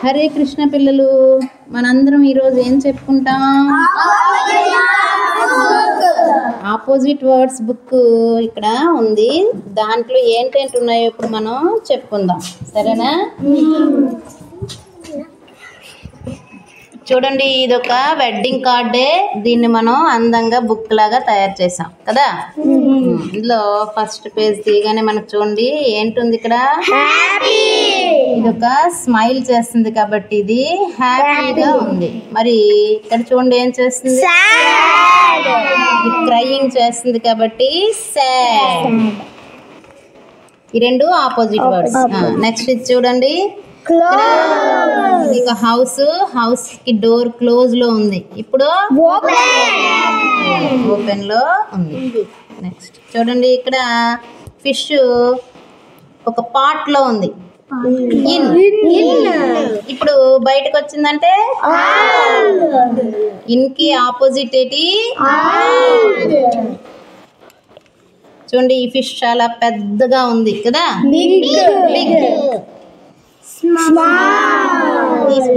హరే కృష్ణ పిల్లలు, మనందరం ఈరోజు ఏం చెప్పుకుంటాం? ఆపోజిట్ వర్డ్స్ బుక్ ఇక్కడ ఉంది. దాంట్లో ఏంటేంటి ఉన్నాయో ఇప్పుడు మనం చెప్పుకుందాం, సరేనా? చూడండి, ఇదొక వెడ్డింగ్ కార్డే. దీన్ని మనం అందంగా బుక్ లాగా తయారు చేసాం కదా. ఇందులో ఫస్ట్ పేజ్ తీయగానే మనకు చూడండి ఏంటుంది ఇక్కడ. ఇదొక స్మైల్ చేస్తుంది కాబట్టి ఇది హ్యాపీగా ఉంది. మరి ఇక్కడ చూడండి ఏం చేస్తుంది, క్రయింగ్ చేస్తుంది కాబట్టి సాడ్. ఈ రెండు ఆపోజిట్ వర్డ్స్. నెక్స్ట్ ఇది చూడండి, ఇక హౌస్ కి డోర్ క్లోజ్ లో ఉంది, ఇప్పుడు ఓపెన్ లో ఉంది. నెక్స్ట్ చూడండి, ఇక్కడ ఫిష్ ఒక పాట్ లో ఉంది, ఇప్పుడు బయటకు వచ్చిందంటే ఇన్ కి ఆపోజిట్ ఏంటి? చూడండి, ఈ ఫిష్ చాలా పెద్దగా ఉంది కదా.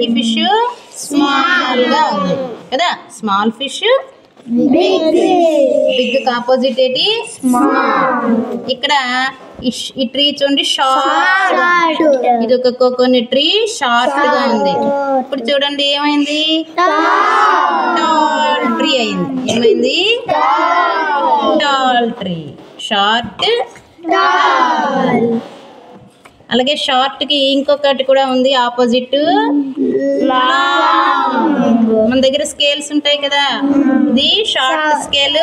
ఈ ఫిష్ స్మాల్ గా ఉంది కదా. స్మాల్ ఫిష్ బిగ్ ఆపోజిట్ ఏంటి? ఇక్కడ ఈ ట్రీ చూడండి షార్ట్, ఇది ఒక కోకోనట్ ట్రీ షార్ట్ గా ఉంది. ఇప్పుడు చూడండి ఏమైంది, టాల్ ట్రీ అయింది. ఏమైంది? Tall tree, short tall. అలాగే షార్ట్ కి ఇంకొకటి కూడా ఉంది ఆపోజిట్, మన దగ్గర స్కేల్స్ ఉంటాయి కదా. ఇది షార్ట్ స్కేల్,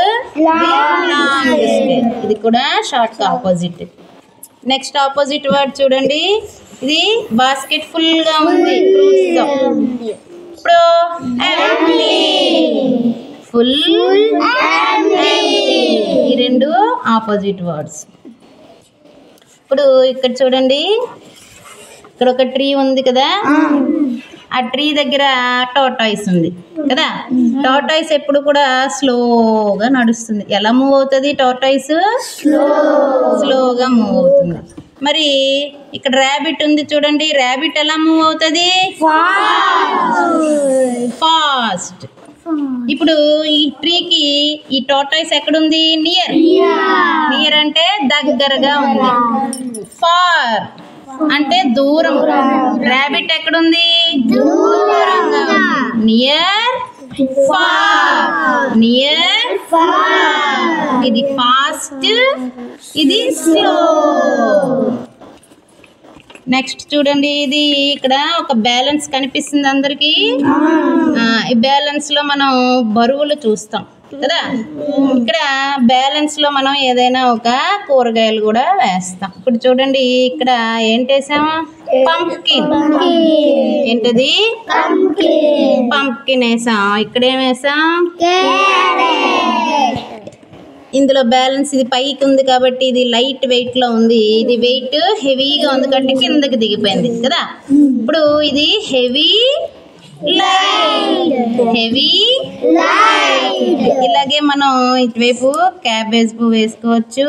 లాంగ్ స్కేల్. ఇది కూడా షార్ట్ కి ఆపోజిట్. నెక్స్ట్ ఆపోజిట్ వర్డ్ చూడండి, ఇది బాస్కెట్ ఫుల్ గా ఉంది ఫ్రూట్స్ తో. ఇప్పుడు ఫుల్, ఈ రెండు ఆపోజిట్ వర్డ్స్. ఇప్పుడు ఇక్కడ చూడండి, ఇక్కడ ఒక ట్రీ ఉంది కదా. ఆ ట్రీ దగ్గర టార్టాయిస్ ఉంది కదా. టార్టాయిస్ ఎప్పుడు కూడా స్లోగా నడుస్తుంది. ఎలా మూవ్ అవుతుంది టార్టాయిస్? స్లోగా మూవ్ అవుతుంది. మరి ఇక్కడ ర్యాబిట్ ఉంది చూడండి, ర్యాబిట్ ఎలా మూవ్ అవుతుంది? ఫాస్ట్. ఇప్పుడు ఈ ట్రీకి ఈ టార్టాయిస్ ఎక్కడుంది? నియర్ అంటే దగ్గరగా ఉంది. ఫార్ అంటే దూరం. ర్యాబిట్ ఎక్కడుంది? దూరంగా. Near, far. Near, far. ఇది ఫాస్ట్, ఇది స్లో. నెక్స్ట్ చూడండి, ఇది ఇక్కడ ఒక బ్యాలెన్స్ కనిపిస్తుంది అందరికి. ఈ బ్యాలెన్స్ లో మనం బరువులు చూస్తాం కదా. ఇక్కడ బ్యాలెన్స్ లో మనం ఏదైనా ఒక కూరగాయలు కూడా వేస్తాం. ఇప్పుడు చూడండి, ఇక్కడ ఏంటి వేసాము? పంప్కిన్. ఏంటది? పంప్కిన్ వేసాం. ఇక్కడ ఏం వేసాం? ఇందులో బ్యాలెన్స్ ఇది పైకి ఉంది కాబట్టి ఇది లైట్ వెయిట్ లో ఉంది. ఇది వెయిట్ హెవీగా ఉంది కాబట్టి కిందకి దిగిపోయింది కదా. ఇప్పుడు ఇది హెవీ, హెవీ, ఇలాగే మనం ఇటువైపు క్యాబేజ్ పువ్వు వేసుకోవచ్చు,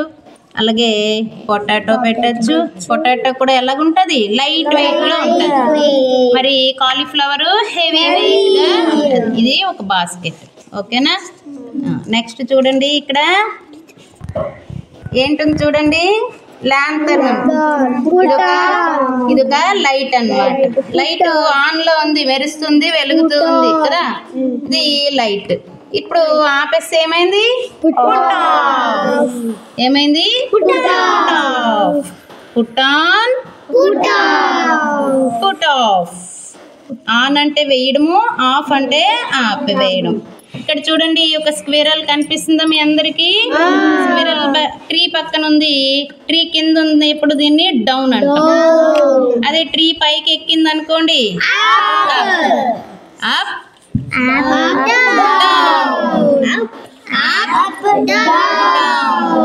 అలాగే పొటాటో పెట్టచ్చు. పొటాటో కూడా ఎలాగుంటది? లైట్ వెయిట్ లో ఉంటది. మరి కాలీఫ్లవర్ హెవీ వెయిట్ గా ఉంటది. ఇది ఒక బాస్కెట్. ఓకేనా? నెక్స్ట్ చూడండి, ఇక్కడ ఏంటుంది చూడండి, ల్యాంతర్న్. ఇదొక లైట్ అన్నమాట. లైట్ ఆన్ లో ఉంది, మెరుస్తుంది, వెలుగుతూ ఉంది కదా. ఇది లైట్. ఇప్పుడు ఆపేసి ఏమైంది? ఏమైంది? Put on, put off. On అంటే వేయడము, ఆఫ్ అంటే ఆపివేయడం. ఇక్కడ చూడండి, ఒక స్క్విరల్ కనిపిస్తుందా మీ అందరికి? స్క్విరల్ ట్రీ పక్కన ఉంది, ట్రీ కింద ఉంది. ఇప్పుడు దీన్ని డౌన్ అంటాం. అదే ట్రీ పైకి ఎక్కింది అనుకోండి, అప్,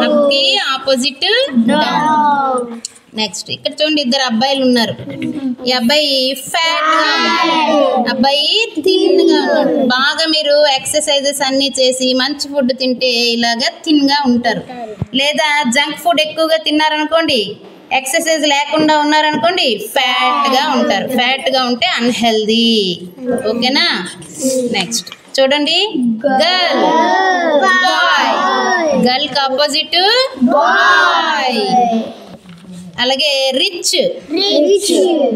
అప్ కి ఆపోజిట్ డౌన్. నెక్స్ట్ ఇక్కడ చూడండి, ఇద్దరు అబ్బాయిలు ఉన్నారు. ఈ అబ్బాయి ఫ్యాట్ గా ఉన్నాడు, అబ్బాయి థిన్ గా ఉన్నాడు. బాగా మీరు ఎక్సర్సైజెస్ అన్ని చేసి మంచి ఫుడ్ తింటే ఇలాగా థిన్ గా ఉంటారు. లేదా జంక్ ఫుడ్ ఎక్కువగా తిన్నారనుకోండి ఎక్సర్సైజ్ లేకుండా ఉన్నారనుకోండి ఫ్యాట్ గా ఉంటారు. ఫ్యాట్ గా ఉంటే అన్హెల్దీ. ఓకేనా? నెక్స్ట్ చూడండి, గర్ల్, బాయ్. గర్ల్ కి ఆపోజిట్ బాయ్. అలాగే రిచ్,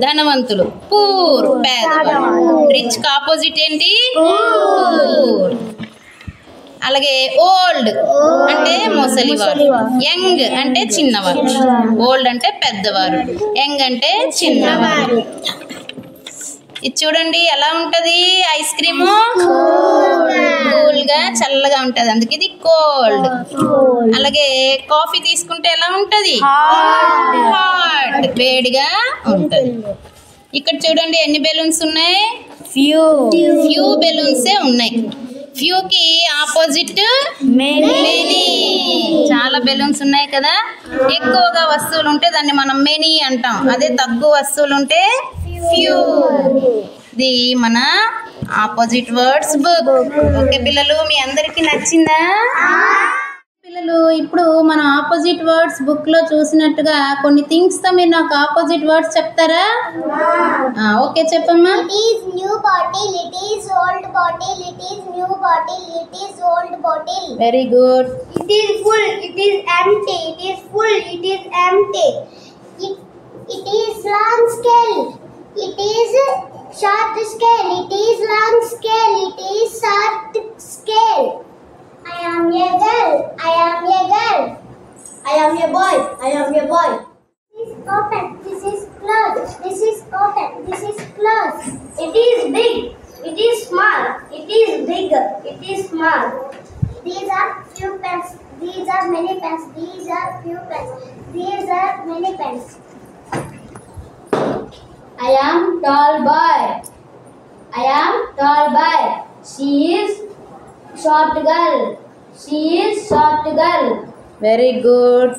ధనవంతులు. పూర్, పేదవాళ్ళు. రిచ్ కి ఆపోజిట్ ఏంటి? పూర్. అలాగే ఓల్డ్ అంటే ముసలివారు. యంగ్ అంటే చిన్నవారు. ఓల్డ్ అంటే పెద్దవారు, యంగ్ అంటే చిన్నవారు. ఇది చూడండి ఎలా ఉంటది ఐస్ క్రీము? కూల్ గా చల్లగా ఉంటది, అందుకే ఇది కోల్డ్. అలాగే కాఫీ తీసుకుంటే ఎలా ఉంటది? హాట్, వేడిగా ఉంటది. ఇక్కడ చూడండి ఎన్ని బెలూన్స్ ఉన్నాయి? ఫ్యూ బెలూన్సే ఉన్నాయి. ఫ్యూ కి ఆపోజిట్ మెనీ. చాలా బెలూన్స్ ఉన్నాయి కదా. ఎక్కువగా వస్తువులు ఉంటే దాన్ని మనం మెనీ అంటాం. అదే తక్కువ వస్తువులు ఉంటే ఫ్యూ. ఇది మన ఆపోజిట్ వర్డ్స్ బుక్. ఓకే పిల్లలు, మీ అందరికి నచ్చిందా? పిల్లలు, ఇప్పుడు మనం ఆపోజిట్ వర్డ్స్ బుక్ లో చూసినట్టుగా కొన్ని థింగ్స్ తో మీరు నాకు ఆపోజిట్ వర్డ్స్ చెప్తారా? ఓకే చెప్పమ్మా. It is new bottle, it is old bottle, it is new bottle, it is old bottle. Very good. It is full, it is empty, it is full, it is empty. It is long scale, it is short scale, it is long scale, it is short scale. I am a girl, I am a girl. I am a boy, I am a boy. This is open, this is closed, this is open, this is closed. It is big, it is small, it is big, it is small. These are few pens, these are many pens, these are few pens, these are many pens. I am tall boy, I am tall boy. She is short girl, she is short girl. Very good.